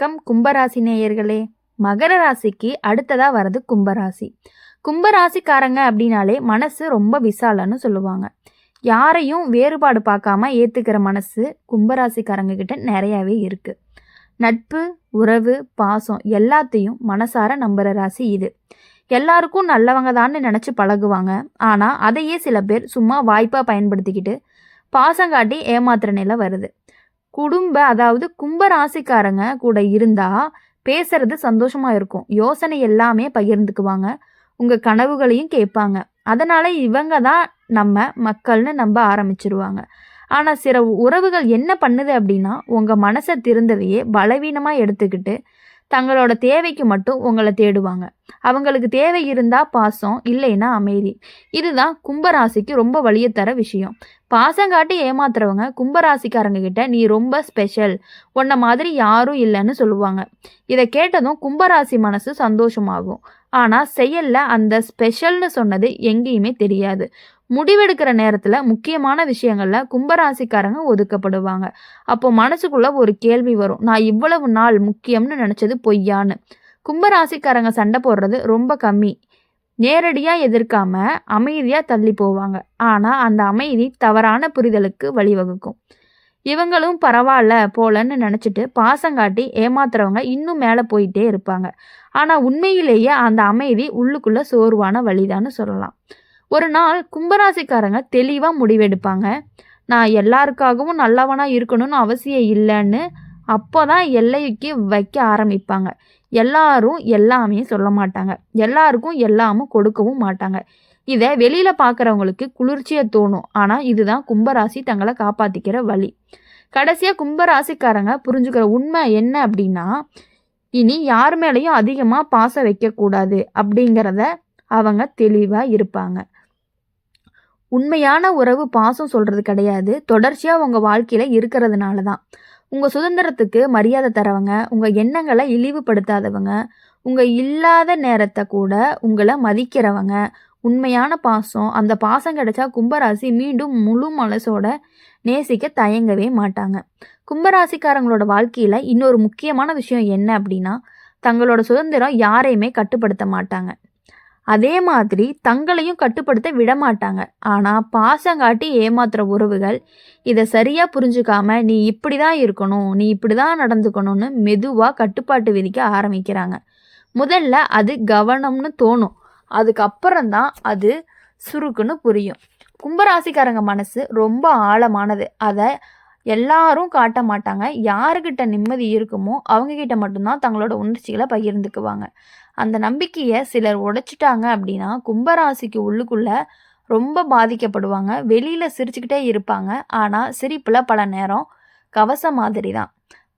வணக்கம் கும்பராசி நேயர்களே. மகர ராசிக்கு அடுத்ததா வர்றது கும்பராசி. கும்பராசிக்காரங்க அப்படின்னாலே மனசு ரொம்ப விசாலன்னு சொல்லுவாங்க. யாரையும் வேறுபாடு பார்க்காம ஏத்துக்கிற மனசு கும்பராசிக்காரங்க கிட்ட நிறையாவே இருக்கு. நட்பு, உறவு, பாசம் எல்லாத்தையும் மனசார நம்புற ராசி இது. எல்லாருக்கும் நல்லவங்க தான்னு நினைச்சு பழகுவாங்க. ஆனா அதையே சில பேர் சும்மா வாய்ப்பா பயன்படுத்திக்கிட்டு பாசம் காட்டி ஏமாத்துற நிலை வருது. அதாவது கும்ப ராசிக்காரங்க கூட இருந்தா பேசுறது சந்தோஷமா இருக்கும். யோசனை எல்லாமே பகிர்ந்துக்குவாங்க. உங்க கனவுகளையும் கேட்பாங்க. அதனால இவங்க தான் நம்ம மக்கள்னு நம்ப ஆரம்பிச்சிருவாங்க. ஆனா சில உறவுகள் என்ன பண்ணுது அப்படின்னா, உங்க மனசை திறந்ததையே பலவீனமா எடுத்துக்கிட்டு தங்களோட தேவைக்கு மட்டும் உங்களை தேடுவாங்க. அவங்களுக்கு தேவை இருந்தா பாசம், இல்லைன்னா அமைதி. இதுதான் கும்பராசிக்கு ரொம்ப வலிய தர விஷயம். பாசம் காட்டி ஏமாத்துறவங்க கும்பராசிக்காரங்க கிட்ட நீ ரொம்ப ஸ்பெஷல், உன்ன மாதிரி யாரும் இல்லைன்னு சொல்லுவாங்க. இதை கேட்டதும் கும்பராசி மனசு சந்தோஷமாகும். ஆனா செயல்ல அந்த ஸ்பெஷல்னு சொன்னது எங்கேயுமே தெரியாது. முடிவெடுக்கிற நேரத்துல முக்கியமான விஷயங்கள்ல கும்பராசிக்காரங்க ஒதுக்கப்படுவாங்க. அப்போ மனசுக்குள்ள ஒரு கேள்வி வரும், நான் இவ்வளவு நாள் முக்கியம்னு நினைச்சது பொய்யான்னு. கும்பராசிக்காரங்க சண்டை போடுறது ரொம்ப கம்மி. நேரடியா எதிர்க்காம அமைதியா தள்ளி போவாங்க. ஆனா அந்த அமைதி தவறான புரிதலுக்கு வழிவகுக்கும். இவங்களும் பரவாயில்ல போலன்னு நினைச்சிட்டு பாசங்காட்டி ஏமாத்துறவங்க இன்னும் மேலே போயிட்டே இருப்பாங்க. ஆனா உண்மையிலேயே அந்த அமைதி உள்ளுக்குள்ள சோர்வான வழிதான்னு சொல்லலாம். ஒரு நாள் கும்பராசிக்காரங்க தெளிவா முடிவெடுப்பாங்க. நான் எல்லாருக்காகவும் நல்லவனா இருக்கணும்னு அவசியம் இல்லைன்னு. அப்போதான் எல்லைக்கு வைக்க ஆரம்பிப்பாங்க. எல்லாரும் எல்லாமே சொல்ல மாட்டாங்க. எல்லாருக்கும் எல்லாமும் கொடுக்கவும் மாட்டாங்க. இதை வெளியில பார்க்குறவங்களுக்கு குளிர்ச்சியை தோணும். ஆனா இதுதான் கும்பராசி தங்களை காப்பாத்திக்கிற வழி. கடைசியா கும்பராசிக்காரங்க புரிஞ்சுக்கிற உண்மை என்ன அப்படின்னா, இனி யார் மேலேயும் அதிகமா பாசம் வைக்கக்கூடாது அப்படிங்கிறத அவங்க தெளிவா இருப்பாங்க. உண்மையான உறவு பாசம் சொல்றது கிடையாது, தொடர்ச்சியா உங்க வாழ்க்கையில இருக்கிறதுனால தான். உங்க சுதந்திரத்துக்கு மரியாதை தரவங்க, உங்க எண்ணங்களை இழிவுபடுத்தாதவங்க, உங்க இல்லாத நேரத்தை கூட உங்களை மதிக்கிறவங்க. உண்மையான பாசம், அந்த பாசம் கிடைச்சா கும்பராசி மீண்டும் முழு மனசோட நேசிக்க தயங்கவே மாட்டாங்க. கும்பராசிக்காரங்களோட வாழ்க்கையில இன்னொரு முக்கியமான விஷயம் என்ன அப்படின்னா, தங்களோட சுதந்திரம் யாரையுமே கட்டுப்படுத்த மாட்டாங்க. அதே மாதிரி தங்களையும் கட்டுப்படுத்த விட மாட்டாங்க. ஆனா பாசங்காட்டி ஏமாத்துற உறவுகள் இதை சரியா புரிஞ்சுக்காம நீ இப்படிதான் இருக்கணும், நீ இப்படிதான் நடந்துக்கணும்னு மெதுவா கட்டுப்பாட்டு விதிக்க ஆரம்பிக்கிறாங்க. முதல்ல அது கவனம்னு தோணும், அதுக்கப்புறம்தான் அது சுருக்குன்னு புரியும். கும்பராசிக்காரங்க மனசு ரொம்ப ஆழமானது. அதை எல்லாரும் காட்ட மாட்டாங்க. யாருக்கிட்ட நிம்மதி இருக்குமோ அவங்க கிட்ட மட்டும்தான் தங்களோட உணர்ச்சிகளை பகிர்ந்துக்குவாங்க. அந்த நம்பிக்கையை சிலர் உடைச்சிட்டாங்க அப்படின்னா கும்பராசிக்கு உள்ளுக்குள்ள ரொம்ப பாதிக்கப்படுவாங்க. வெளியில சிரிச்சுக்கிட்டே இருப்பாங்க. ஆனா சிரிப்புல பல நேரம் கவசம் மாதிரி தான்.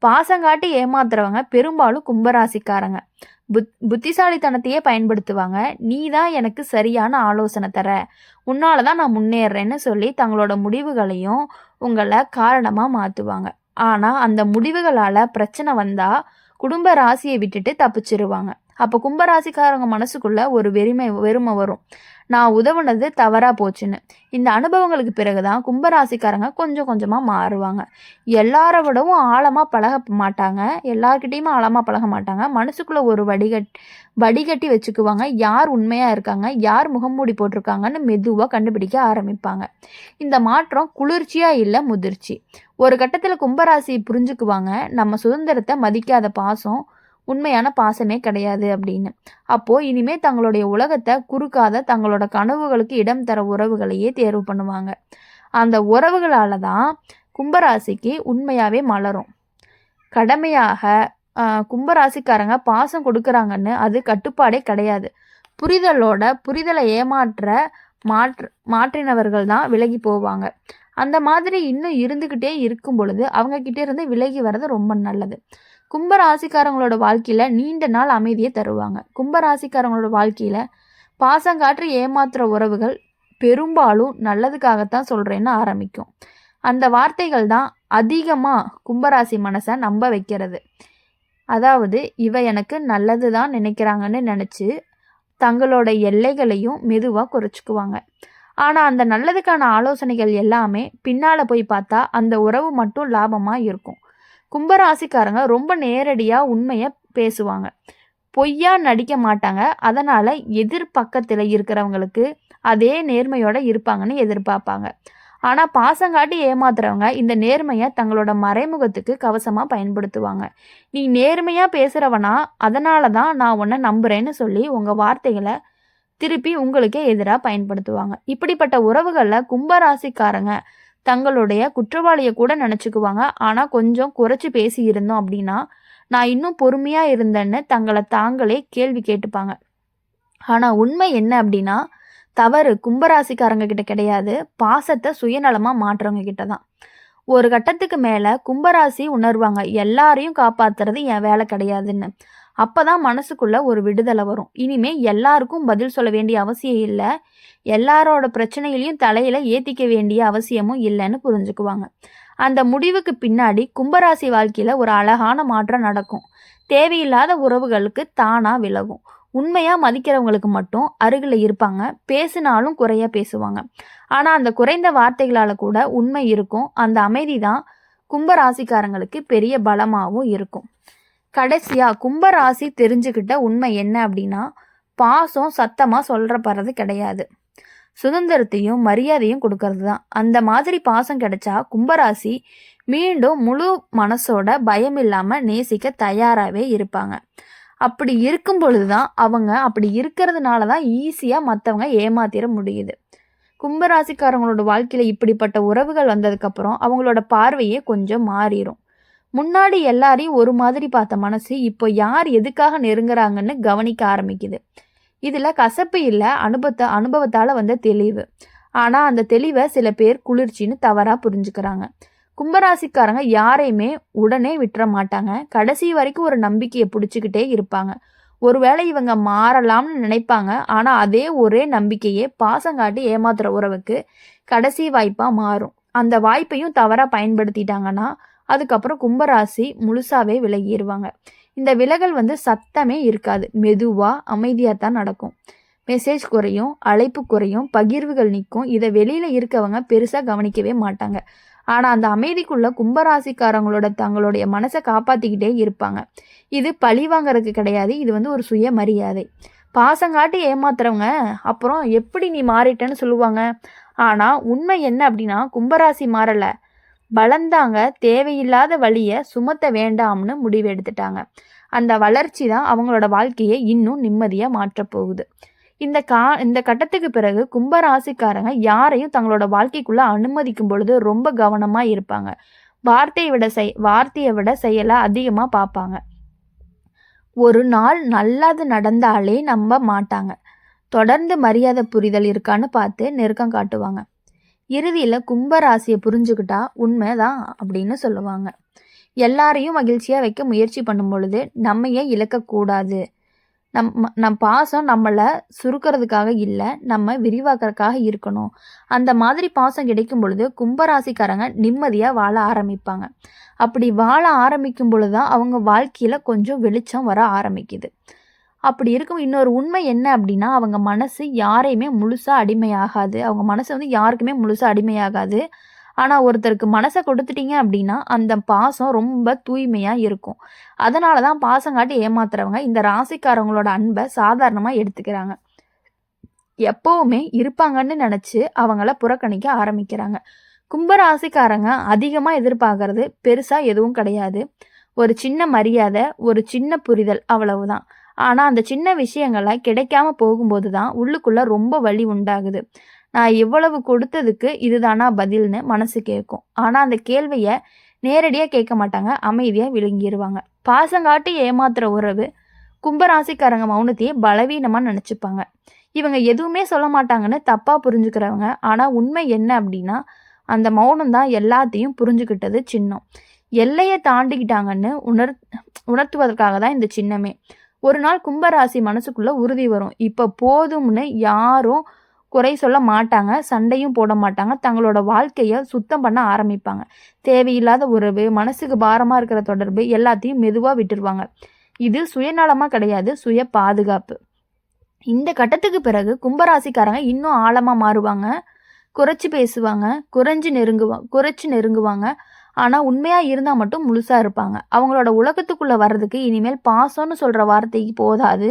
பாசங்காட்டி ஏமாத்துறவங்க பெரும்பாலும் கும்பராசிக்காரங்க. புத்திசாலித்தனத்தையே பயன்படுத்துவாங்க. நீ தான் எனக்கு சரியான ஆலோசனை தர, உன்னால தான் நான் முன்னேறேன்னு சொல்லி தங்களோட முடிவுகளையும் உங்களை காரணமா மாத்துவாங்க. ஆனா அந்த முடிவுகளால பிரச்சனை வந்தா குடும்ப ராசியை விட்டுட்டு தப்பிச்சிருவாங்க. அப்போ கும்பராசிக்காரங்க மனசுக்குள்ள ஒரு வெறுமை வரும், நான் உதவுனது தவறா போச்சுன்னு. இந்த அனுபவங்களுக்கு பிறகுதான் கும்பராசிக்காரங்க கொஞ்சம் கொஞ்சமா மாறுவாங்க. எல்லார விடவும் ஆழமா பழக மாட்டாங்க. எல்லார்கிட்டையுமே ஆழமா பழக மாட்டாங்க. மனசுக்குள்ள ஒரு வடிகட்டி வச்சுக்குவாங்க. யார் உண்மையா இருக்காங்க, யார் முகமூடி போட்டிருக்காங்கன்னு மெதுவா கண்டுபிடிக்க ஆரம்பிப்பாங்க. இந்த மாற்றம் குளிர்ச்சியா இல்ல முதிர்ச்சி. ஒரு கட்டத்துல கும்பராசி புரிஞ்சுக்குவாங்க, நம்ம சுதந்திரத்தை மதிக்காத பாசம் உண்மையான பாசமே கிடையாது அப்படின்னு. அப்போ இனிமே தங்களுடைய உலகத்தை குறுக்காத தங்களோட கனவுகளுக்கு இடம் தர உறவுகளையே தேர்வு பண்ணுவாங்க. அந்த உறவுகளால தான் கும்பராசிக்கு உண்மையாவே மலரும். கடமையாக கும்பராசிக்காரங்க பாசம் கொடுக்குறாங்கன்னு அது கட்டுப்பாடே கிடையாது. புரிதலை மாற்றினவர்கள் தான் விலகி போவாங்க. அந்த மாதிரி இன்னும் இருந்துக்கிட்டே இருக்கும் பொழுது அவங்க கிட்ட இருந்து விலகி வர்றது ரொம்ப நல்லது. கும்பராசிக்காரங்களோட வாழ்க்கையில நீண்ட நாள் அமைதியை தருவாங்க. கும்பராசிக்காரங்களோட வாழ்க்கையில பாசங்காற்று ஏமாத்துற உறவுகள் பெரும்பாலும் நல்லதுக்காகத்தான் சொல்றேன்னு ஆரம்பிக்கும். அந்த வார்த்தைகள் தான் அதிகமா கும்பராசி மனசை நம்ப வைக்கிறது. அதாவது இவ எனக்கு நல்லதுதான் நினைக்கிறாங்கன்னு நினைச்சு தங்களோட எல்லைகளையும் மெதுவா குறைச்சிக்குவாங்க. ஆனா அந்த நல்லதுக்கான ஆலோசனைகள் எல்லாமே பின்னால போய் பார்த்தா அந்த உறவு மட்டும் லாபமா இருக்கும். கும்பராசிக்காரங்க ரொம்ப நேரடியாக உண்மையை பேசுவாங்க, பொய்யா நடிக்க மாட்டாங்க. அதனால் எதிர்பக்கத்தில் இருக்கிறவங்களுக்கு அதே நேர்மையோடு இருப்பாங்கன்னு எதிர்பார்ப்பாங்க. ஆனால் பாசங்காட்டி ஏமாத்துறவங்க இந்த நேர்மையை தங்களோட மறைமுகத்துக்கு கவசமாக பயன்படுத்துவாங்க. நீ நேர்மையாக பேசுகிறவனா, அதனால தான் நான் உன்னை நம்புகிறேன்னு சொல்லி உங்கள் வார்த்தைகளை திருப்பி உங்களுக்கே எதிராக பயன்படுத்துவாங்க. இப்படிப்பட்ட உறவுகளில் கும்பராசிக்காரங்க தங்களுடைய குற்றவாளியை கூட நினச்சிக்குவாங்க. ஆனால் கொஞ்சம் குறைச்சி பேசி இருந்தோம் அப்படின்னா நான் இன்னும் பொறுமையாக இருந்தேன்னு தங்களை தாங்களே கேள்வி கேட்டுப்பாங்க. ஆனால் உண்மை என்ன அப்படின்னா, தவறு கும்பராசிக்காரங்க கிட்ட கிடையாது, பாசத்தை சுயநலமாக மாற்றுறவங்க கிட்ட தான். ஒரு கட்டத்துக்கு மேலே கும்பராசி உணர்வாங்க, எல்லாரையும் காப்பாற்றுறது என் வேலை கிடையாதுன்னு. அப்போ தான் மனசுக்குள்ளே ஒரு விடுதலை வரும். இனிமேல் எல்லாருக்கும் பதில் சொல்ல வேண்டிய அவசியம் இல்லை, எல்லாரோட பிரச்சனைகளையும் தலையில் ஏற்றிக்க வேண்டிய அவசியமும் இல்லைன்னு புரிஞ்சுக்குவாங்க. அந்த முடிவுக்கு பின்னாடி கும்பராசி வாழ்க்கையில் ஒரு அழகான மாற்றம் நடக்கும். தேவையில்லாத உறவுகளுக்கு தானாக விலகும். உண்மையாக மதிக்கிறவங்களுக்கு மட்டும் அருகில் இருப்பாங்க, பேசினாலும் குறைய பேசுவாங்க. ஆனால் அந்த குறைந்த வார்த்தைகளால் கூட உண்மை இருக்கும். அந்த அமைதி தான் கும்பராசிக்காரங்களுக்கு பெரிய பலமாகவும் இருக்கும். கடைசியாக கும்பராசி தெரிஞ்சுக்கிட்ட உண்மை என்ன அப்படின்னா, பாசம் சத்தமாக சொல்கிறப்படுறது கிடையாது, சுதந்திரத்தையும் மரியாதையும் கொடுக்கறது தான். அந்த மாதிரி பாசம் கிடைச்சா கும்பராசி மீண்டும் முழு மனசோட பயம் இல்லாமல் நேசிக்க தயாராகவே இருப்பாங்க. அப்படி இருக்கும் பொழுது தான் அவங்க அப்படி இருக்கிறதுனால தான் ஈஸியாக மற்றவங்க ஏமாத்திர முடியுது. கும்பராசிக்காரங்களோட வாழ்க்கையில் இப்படிப்பட்ட உறவுகள் வந்ததுக்கப்புறம் அவங்களோட பார்வையே கொஞ்சம் மாறிடும். முன்னாடி எல்லாரையும் ஒரு மாதிரி பார்த்த மனசு இப்போ யார் எதுக்காக நெருங்குறாங்கன்னு கவனிக்க ஆரம்பிக்குது. இதில் கசப்பு இல்லை, அனுபவத்தால் வந்த தெளிவு. ஆனால் அந்த தெளிவை சில பேர் குளிர்ச்சின்னு தவறாக புரிஞ்சுக்கிறாங்க. கும்பராசிக்காரங்க யாரையுமே உடனே விட்டுற மாட்டாங்க, கடைசி வரைக்கும் ஒரு நம்பிக்கையை பிடிச்சிக்கிட்டே இருப்பாங்க. ஒருவேளை இவங்க மாறலாம்னு நினைப்பாங்க, ஆனால் அதே ஒரே நம்பிக்கையே பாசங்காட்டி ஏமாத்துற உறவுக்கு கடைசி வாய்ப்பாக மாறும். அந்த வாய்ப்பையும் தவறாக பயன்படுத்திட்டாங்கன்னா அதுக்கப்புறம் கும்பராசி முழுசாவே விலகிடுவாங்க. இந்த விலகல் சத்தமே இருக்காது, மெதுவாக அமைதியாக தான் நடக்கும். மெசேஜ் குறையும், அழைப்பு குறையும், பகிர்வுகள் நிற்கும். இதை வெளியில் இருக்கவங்க பெருசாக கவனிக்கவே மாட்டாங்க. ஆனால் அந்த அமைதிக்குள்ளே கும்பராசிக்காரங்களோட தங்களுடைய மனசை காப்பாற்றிக்கிட்டே இருப்பாங்க. இது பழி வாங்கறதுக்கு கிடையாது, இது ஒரு சுயமரியாதை. பாசங்காட்டி ஏமாத்துறவங்க அப்புறம் எப்படி நீ மாறிட்டேன்னு சொல்லுவாங்க. ஆனால் உண்மை என்ன அப்படின்னா, கும்பராசி மாறலை, வளர்ந்தாங்க, தேவையில்லாத வழியை சுமத்த வேண்டாம்னு முடிவு எடுத்துட்டாங்க. அந்த வளர்ச்சி தான் அவங்களோட வாழ்க்கையை இன்னும் நிம்மதியாக மாற்றப்போகுது. இந்த கட்டத்துக்கு பிறகு கும்பராசிக்காரங்க யாரையும் தங்களோட வாழ்க்கைக்குள்ளே அனுமதிக்கும் பொழுது ரொம்ப கவனமாக இருப்பாங்க. வார்த்தையை விட செயலை அதிகமாக பார்ப்பாங்க. ஒரு நாள் நல்லது நடந்தாலே நம்ப மாட்டாங்க, தொடர்ந்து மரியாதை புரிதல் இருக்கான்னு பார்த்து நெருக்கம் காட்டுவாங்க. இறுதியில் கும்பராசியை புரிஞ்சுக்கிட்டா உண்மைதான் அப்படின்னு சொல்லுவாங்க. எல்லாரையும் மகிழ்ச்சியாக வைக்க முயற்சி பண்ணும் பொழுது நம்ம ஏன் இழக்கக்கூடாது? நம் பாசம் நம்மளை சுருக்கிறதுக்காக இல்லை, நம்ம விரிவாக்கிறதுக்காக இருக்கணும். அந்த மாதிரி பாசம் கிடைக்கும் பொழுது கும்பராசிக்காரங்க நிம்மதியாக வாழ ஆரம்பிப்பாங்க. அப்படி வாழ ஆரம்பிக்கும் பொழுது தான் அவங்க வாழ்க்கையில் கொஞ்சம் வெளிச்சம் வர ஆரம்பிக்குது. அப்படி இருக்கும் இன்னொரு உண்மை என்ன அப்படின்னா, அவங்க மனசு யாரையுமே முழுசாக அடிமையாகாது. அவங்க மனசு யாருக்குமே முழுசாக அடிமையாகாது. ஆனால் ஒருத்தருக்கு மனசை கொடுத்துட்டீங்க அப்படின்னா அந்த பாசம் ரொம்ப தூய்மையாக இருக்கும். அதனால தான் பாசங்காட்டி ஏமாத்துறவங்க இந்த ராசிக்காரங்களோட அன்பை சாதாரணமாக எடுத்துக்கிறாங்க. எப்போவுமே இருப்பாங்கன்னு நினச்சி அவங்கள புறக்கணிக்க ஆரம்பிக்கிறாங்க. கும்பராசிக்காரங்க அதிகமாக எதிர்பார்க்கறது பெருசாக எதுவும் கிடையாது. ஒரு சின்ன மரியாதை, ஒரு சின்ன புரிதல், அவ்வளவுதான். ஆனால் அந்த சின்ன விஷயங்களை கிடைக்காம போகும்போது தான் உள்ளுக்குள்ளே ரொம்ப வலி உண்டாகுது. நான் இவ்வளவு கொடுத்ததுக்கு இதுதானா பதில்னு மனசு கேட்கும். ஆனால் அந்த கேள்வியை நேரடியாக கேட்க மாட்டாங்க, அமைதியாக விழுங்கிடுவாங்க. பாசங்காட்டி ஏமாத்துற உறவு கும்பராசிக்காரங்க மௌனத்தையே பலவீனமாக நினச்சிப்பாங்க. இவங்க எதுவுமே சொல்ல மாட்டாங்கன்னு தப்பாக புரிஞ்சுக்கிறவங்க. ஆனால் உண்மை என்ன அப்படின்னா, அந்த மௌனம் தான் எல்லாத்தையும் புரிஞ்சுக்கிட்டது சின்னம். எல்லையை தாண்டிக்கிட்டாங்கன்னு உணர்த்துவதற்காக தான் இந்த சின்னமே. ஒரு நாள் கும்பராசி மனசுக்குள்ளே உறுதி வரும், இப்போ போதும்னு யாரும் குறை சொல்ல மாட்டாங்க, சண்டையும் போட மாட்டாங்க, தங்களோட வாழ்க்கையை சுத்தம் பண்ண ஆரம்பிப்பாங்க. தேவையில்லாத உறவு, மனசுக்கு பாரமாக இருக்கிற தொடர்பு எல்லாத்தையும் மெதுவாக விட்டுருவாங்க. இது சுயநலமாக கிடையாது, சுய பாதுகாப்பு. இந்த கட்டத்துக்கு பிறகு கும்பராசிக்காரங்க இன்னும் ஆழமாக மாறுவாங்க, குறைச்சி பேசுவாங்க, குறைச்சி நெருங்குவாங்க. ஆனால் உண்மையாக இருந்தால் மட்டும் முழுசாக இருப்பாங்க. அவங்களோட உலகத்துக்குள்ளே வர்றதுக்கு இனிமேல் பாசம்னு சொல்கிற வார்த்தைக்கு போதாது,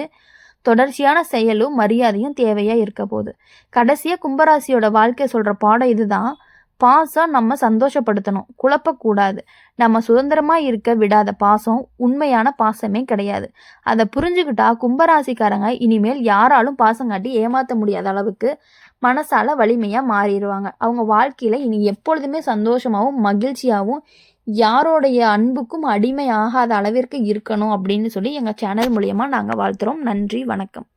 தொடர்ச்சியான செயலும் மரியாதையும் தேவையாக இருக்க போகுது. கடைசியாக கும்பராசியோட வாழ்க்கை சொல்கிற பாடம் இதுதான். பாசம் நம்ம சந்தோஷப்படுத்தணும், குழப்பக்கூடாது. நம்ம சுதந்திரமாக இருக்க விடாத பாசம் உண்மையான பாசமே கிடையாது. அதை புரிஞ்சுக்கிட்டா கும்பராசிக்காரங்க இனிமேல் யாராலும் பாசம் காட்டி ஏமாற்ற முடியாத அளவுக்கு மனசால வலிமையாக மாறிடுவாங்க. அவங்க வாழ்க்கையில் இனி எப்பொழுதுமே சந்தோஷமாகவும் மகிழ்ச்சியாகவும் யாரோடைய அன்புக்கும் அடிமை ஆகாத அளவிற்கு இருக்கணும் அப்படின்னு சொல்லி எங்கள் சேனல் மூலியமாக நாங்கள் வாழ்த்துறோம். நன்றி, வணக்கம்.